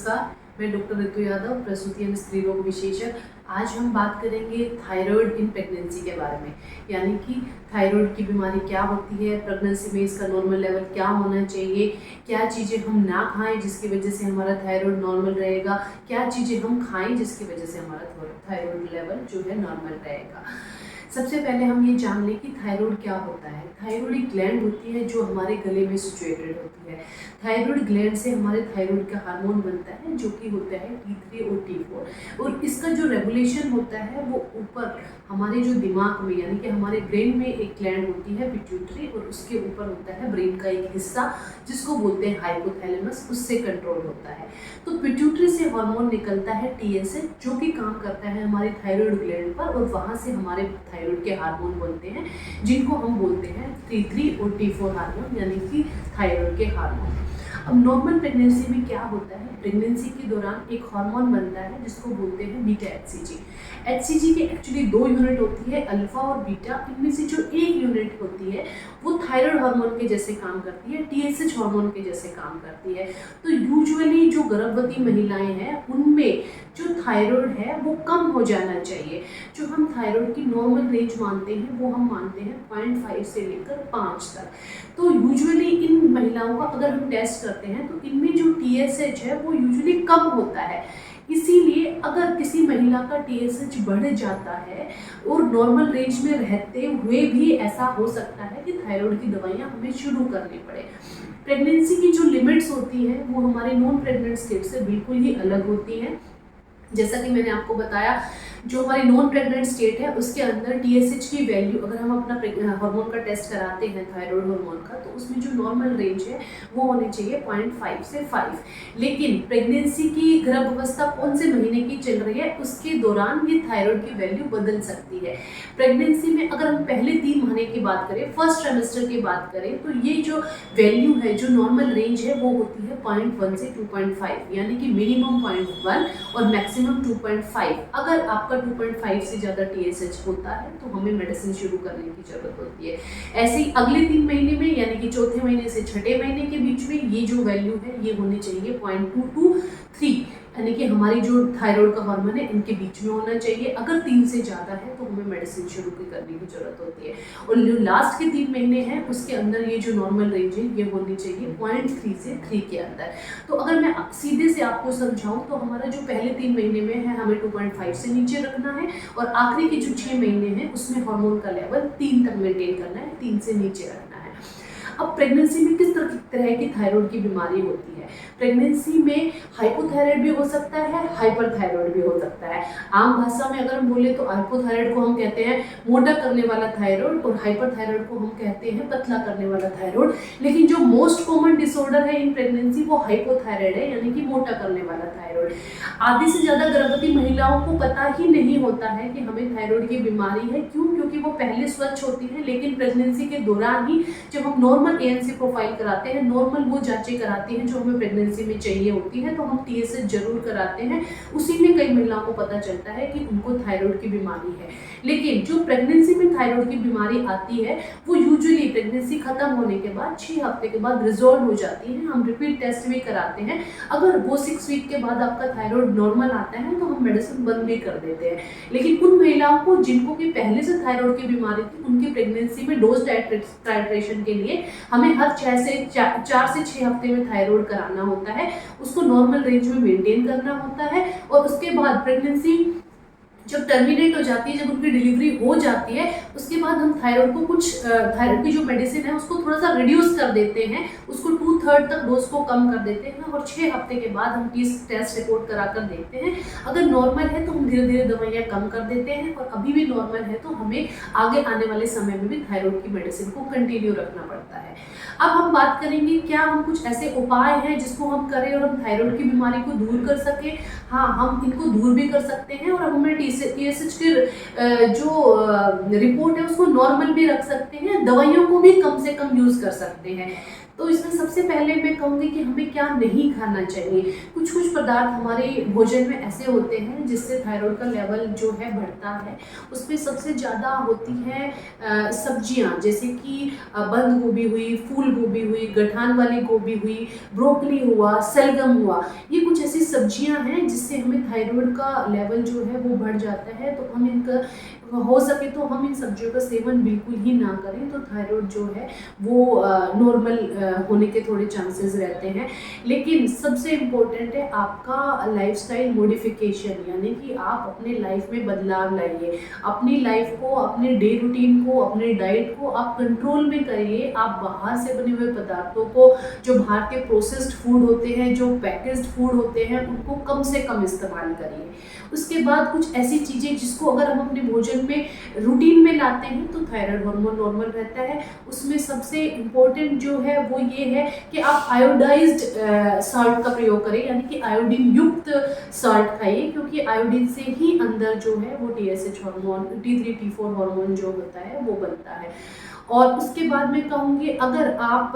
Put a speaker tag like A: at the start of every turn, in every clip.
A: नमस्कार, मैं डॉक्टर ऋतु यादव, प्रसूति एवं स्त्री रोग विशेषज्ञ। आज हम बात करेंगे थायराइड इन प्रेगनेंसी के बारे में, यानी कि थायराइड की बीमारी क्या होती है, प्रेगनेंसी में इसका नॉर्मल लेवल क्या होना चाहिए, क्या चीज़ें हम ना खाएं जिसकी वजह से हमारा थायराइड नॉर्मल रहेगा, क्या चीज़ें हम खाएं जिसकी वजह से हमारा थायराइड लेवल जो है नॉर्मल रहेगा। सबसे पहले हम ये जान लें कि थायराइड क्या होता है। थायराइड एक ग्लैंड होती है जो हमारे गले में सिचुएटेड होती है। थायराइड ग्लैंड से हमारे थायराइड का हार्मोन बनता है जो कि होता है T3 और T4, और इसका जो रेगुलेशन होता है वो ऊपर हमारे जो दिमाग में यानी कि हमारे ब्रेन में एक ग्लैंड होती है पिट्यूटरी, और उसके ऊपर होता है ब्रेन का एक हिस्सा जिसको बोलते हैं हाइपोथैलेमस, उससे कंट्रोल होता है। तो पिट्यूटरी से हार्मोन निकलता है TSH जो कि काम करता है हमारे थायराइड ग्लैंड पर, और वहाँ से हमारे थायराइड के हार्मोन बनते हैं जिनको हम बोलते हैं T3 और T4 हार्मोन, यानी कि थायराइड के हार्मोन। अब नॉर्मल प्रेगनेंसी में क्या होता है, प्रेगनेंसी के दौरान एक हार्मोन बनता है जिसको बोलते हैं बीटा HCG। HCG के एक्चुअली 2 यूनिट होती है, अल्फा और बीटा। इनमें से जो एक यूनिट होती है वो थायराइड हार्मोन के जैसे काम करती है, TSH हार्मोन के जैसे काम करती है। तो यूजुअली जो गर्भवती महिलाएं हैं उनमें जो थायराइड है वो कम हो जाना चाहिए। जो हम थायराइड की नॉर्मल रेंज मानते हैं वो हम मानते हैं 0.5 से लेकर 5 तक। तो यूजुअली इन महिलाओं का अगर हम टेस्ट करते हैं तो इनमें जो TSH है वो यूजुअली कम होता है। इसीलिए अगर किसी महिला का TSH बढ़ जाता है और नॉर्मल रेंज में रहते हुए भी ऐसा हो सकता है कि थायराइड की दवाइयाँ हमें शुरू करनी पड़े। प्रेगनेंसी की जो लिमिट्स होती हैं वो हमारे नॉन प्रेग्नेंट स्टेट से बिल्कुल ही अलग होती हैं। जैसा कि मैंने आपको बताया, जो हमारी नॉन प्रेग्नेंट स्टेट है उसके अंदर TSH की वैल्यू, अगर हम अपना हार्मोन का टेस्ट कराते हैं थायराइड हार्मोन का, तो उसमें जो नॉर्मल रेंज है वो होनी चाहिए 0.5 से 5। लेकिन प्रेगनेंसी की गर्भावस्था कौन से महीने की चल रही है उसके दौरान ये थायराइड की वैल्यू बदल सकती है। प्रेगनेंसी में अगर हम पहले 3 महीने की बात करें, फर्स्ट ट्राइमेस्टर की बात करें, तो ये जो वैल्यू है, जो नॉर्मल रेंज है वो होती है 0.1 से 2.5, यानी कि मिनिमम 0.1 और मैक्सिमम 2.5। अगर आपका 2.5 से ज़्यादा TSH होता है तो हमें मेडिसिन शुरू करने की ज़रूरत होती है। ऐसे ही अगले 3 महीने में, यानी कि चौथे महीने से छठे महीने के बीच में ये जो वैल्यू है ये होनी चाहिए 0.2 to 3, यानी कि हमारी जो थायराइड का हार्मोन है इनके बीच में होना चाहिए। अगर 3 से ज़्यादा है तो हमें मेडिसिन शुरू करने की ज़रूरत होती है। और जो लास्ट के 3 महीने हैं उसके अंदर ये जो नॉर्मल रेंज है ये होनी चाहिए 0.3 से 3 के अंदर। तो अगर मैं सीधे से आपको समझाऊं तो हमारा जो पहले 3 महीने में है हमें 2.5 से नीचे रखना है, और आखिरी के जो 6 महीने हैं उसमें हार्मोन का लेवल 3 तक मेंटेन करना है, 3 से नीचे रखना है। अब प्रेगनेंसी में किस तरह की थायराइड की बीमारी होती है। प्रेगनेंसी में हाइपोथायराइड भी हो सकता है, हाइपरथायराइड भी हो सकता है। आम भाषा में अगर हम बोले तो हाइपोथायराइड को हम कहते हैं मोटा करने वाला थायराइड, और हाइपरथायराइड को हम कहते हैं पतला करने वाला थायराइड। लेकिन जो मोस्ट कॉमन डिसऑर्डर है इन प्रेगनेंसी वो हाइपोथायराइड है, यानी कि मोटा करने वाला थायराइड। आधी से ज़्यादा गर्भवती महिलाओं को पता ही नहीं होता है कि हमें थायराइड की बीमारी है। क्यों? क्योंकि वो पहले स्वच्छ होती है, लेकिन प्रेगनेंसी के दौरान ही जब हम नॉर्मल ANC प्रोफाइल कराते हैं, नॉर्मल वो जांचें कराते हैं जो हमें प्रेगनेंसी में चाहिए होती है, तो हम TSH जरूर कराते हैं। उसी में कई महिलाओं को पता चलता है कि उनको थायराइड की बीमारी है। लेकिन जो प्रेगनेंसी में थायराइड की बीमारी आती है वो यूजुअली प्रेगनेंसी खत्म होने के बाद 6 हफ्ते के बाद रिजॉल्व हो जाती है। हम रिपीट टेस्ट भी कराते हैं। अगर वो 6 वीक के बाद आपका थायराइड नॉर्मल आता है तो हम मेडिसिन बंद भी कर देते हैं। लेकिन उन महिलाओं को जिनको कि पहले से थायराइड की बीमारी थी, उनकी प्रेगनेंसी में डोज टाइट्रेशन के लिए हमें हर 4 से 6 हफ्ते में थायराइड कराना होता है, उसको नॉर्मल रेंज में मेंटेन करना होता है। और उसके बाद प्रेगनेंसी जब टर्मिनेट हो जाती है, जब उनकी डिलीवरी हो जाती है, उसके बाद हम थायराइड को थायराइड की जो मेडिसिन है उसको थोड़ा सा रिड्यूस कर देते हैं, उसको 2/3 तक डोज को कम कर देते हैं, और 6 हफ्ते के बाद हम टेस्ट रिपोर्ट कराकर देखते हैं। अगर नॉर्मल है तो हम धीरे धीरे दवाइयाँ कम कर देते हैं, और अभी भी नॉर्मल है तो हमें आगे आने वाले समय में भी थायराइड की मेडिसिन को कंटिन्यू रखना पड़ता है। अब हम बात करेंगे क्या हम कुछ ऐसे उपाय हैं जिसको हम करें और हम थायराइड की बीमारी को दूर कर सकें। हाँ, हम इनको दूर भी कर सकते हैं, और हमें TSH की जो रिपोर्ट है उसको नॉर्मल भी रख सकते हैं, दवाइयों को भी कम से कम यूज कर सकते हैं। तो इसमें सबसे पहले मैं कहूँगी कि हमें क्या नहीं खाना चाहिए। कुछ कुछ पदार्थ हमारे भोजन में ऐसे होते हैं जिससे थायराइड का लेवल जो है बढ़ता है। उसमें सबसे ज़्यादा होती है सब्जियां, जैसे कि बंद गोभी हुई, फूल गोभी हुई, गठान वाली गोभी हुई, ब्रोकली हुआ, सलगम हुआ। ये कुछ ऐसी सब्जियां हैं जिससे हमें थायराइड का लेवल जो है वो बढ़ जाता है। तो हम इनका हो सके तो हम इन सब्जियों का सेवन बिल्कुल ही ना करें, तो थायराइड जो है वो नॉर्मल होने के थोड़े चांसेस रहते हैं। लेकिन सबसे इम्पोर्टेंट है आपका लाइफस्टाइल मॉडिफिकेशन, यानी कि आप अपने लाइफ में बदलाव लाइए। अपनी लाइफ को, अपने डे रूटीन को, अपने डाइट को आप कंट्रोल में करिए। आप बाहर से बने हुए पदार्थों को, जो बाहर के प्रोसेस्ड फूड होते हैं, जो पैकेज्ड फूड होते हैं, उनको कम से कम इस्तेमाल करिए। उसके बाद कुछ ऐसी चीज़ें जिसको अगर हम अपने भोजन में रूटीन में लाते हैं तो थायराइड हार्मोन नॉर्मल रहता है। उसमें सबसे इम्पोर्टेंट जो है वो ये है कि आप आयोडाइज्ड साल्ट का प्रयोग करें, यानी कि आयोडीन युक्त साल्ट खाइए, क्योंकि आयोडीन से ही अंदर जो है वो TSH hormone, T3 T4 hormone जो होता है वो बनता है। और उसके बाद मैं कहूँगी अगर आप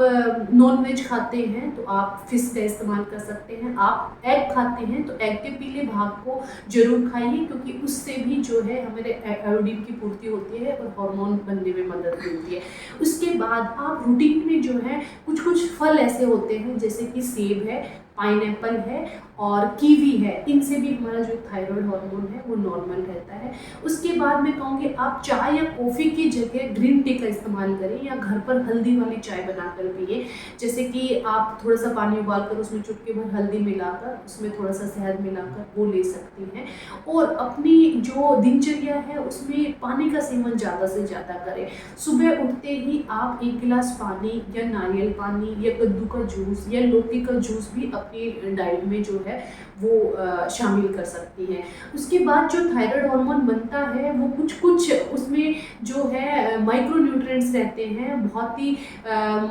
A: नॉन वेज खाते हैं तो आप फिश का इस्तेमाल कर सकते हैं। आप एग खाते हैं तो एग के पीले भाग को जरूर खाइए, क्योंकि उससे भी जो है हमारे आयोडीन की पूर्ति होती है और हार्मोन बनने में मदद मिलती है। उसके बाद आप रूटीन में जो है कुछ कुछ फल ऐसे होते हैं जैसे कि सेब है, पाइनएप्पल है और कीवी है, इनसे भी हमारा जो थायराइड हार्मोन है वो नॉर्मल रहता है। उसके बाद मैं कहूँगी आप चाय या कॉफ़ी की जगह ग्रीन टी का इस्तेमाल करें, या घर पर हल्दी वाली चाय बनाकर पिए। जैसे कि आप थोड़ा सा पानी उबालकर उसमें चुटकी भर हल्दी मिलाकर, उसमें थोड़ा सा शहद मिलाकर वो ले सकती हैं। और अपनी जो दिनचर्या है उसमें पानी का सेवन ज़्यादा से ज़्यादा करें। सुबह उठते ही आप 1 गिलास पानी या नारियल पानी या कद्दू का जूस या लौकी का जूस भी अपनी डाइट में जो है वो शामिल कर सकती हैं। उसके बाद जो थायराइड हार्मोन बनता है वो कुछ कुछ उसमें जो है माइक्रो न्यूट्रिएंट्स रहते हैं, बहुत ही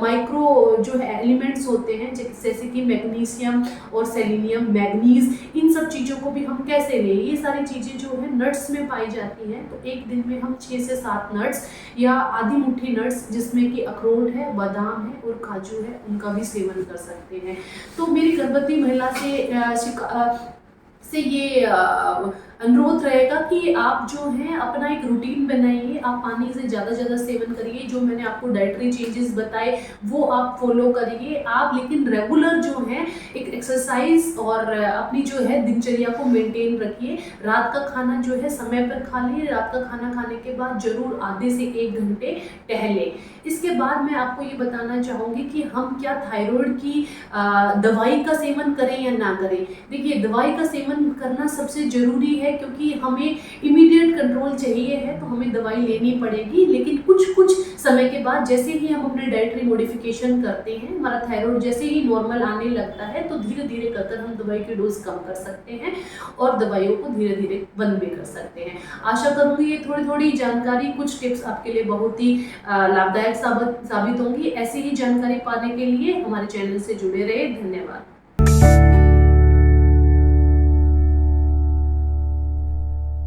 A: माइक्रो जो है एलिमेंट्स होते हैं, जैसे कि मैग्नीशियम और सेलेनियम, मैग्नीज, इन सब चीज़ों को भी हम कैसे लें। ये सारी चीज़ें जो है नट्स में पाई जाती हैं। तो एक दिन में हम 6 से 7 नट्स या आधी मुट्ठी नट्स, जिसमें कि अखरोट है, बादाम है और काजू है, उनका भी सेवन कर सकते हैं। तो मेरी गर्भवती महिला से ये अनुरोध रहेगा कि आप जो है अपना एक रूटीन बनाइए। आप पानी से ज़्यादा से ज़्यादा सेवन करिए, जो मैंने आपको डाइटरी चेंजेस बताए वो आप फॉलो करिए आप। लेकिन रेगुलर जो है एक एक्सरसाइज और अपनी जो है दिनचर्या को मेंटेन रखिए। रात का खाना जो है समय पर खा लीजिए। रात का खाना खाने के बाद जरूर आधे से 1 घंटे टहलें। इसके बाद मैं आपको ये बताना चाहूँगी कि हम क्या थायराइड की दवाई का सेवन करें या ना करें। देखिए, दवाई का सेवन करना सबसे ज़रूरी है, क्योंकि हमें इमीडिएट कंट्रोल चाहिए है तो हमें दवाई लेनी पड़ेगी। लेकिन कुछ कुछ समय के बाद जैसे ही हम अपने डाइटरी मॉडिफिकेशन करते हैं, हमारा थायराइड जैसे ही नॉर्मल आने लगता है, तो धीरे धीरे कर हम दवाई की डोज कम कर सकते हैं और दवाइयों को धीरे धीरे बंद भी कर सकते हैं। आशा करूँगी ये थोड़ी थोड़ी जानकारी, कुछ टिप्स आपके लिए बहुत ही लाभदायक साबित होंगी। ऐसी ही जानकारी पाने के लिए हमारे चैनल से जुड़े रहे। धन्यवाद।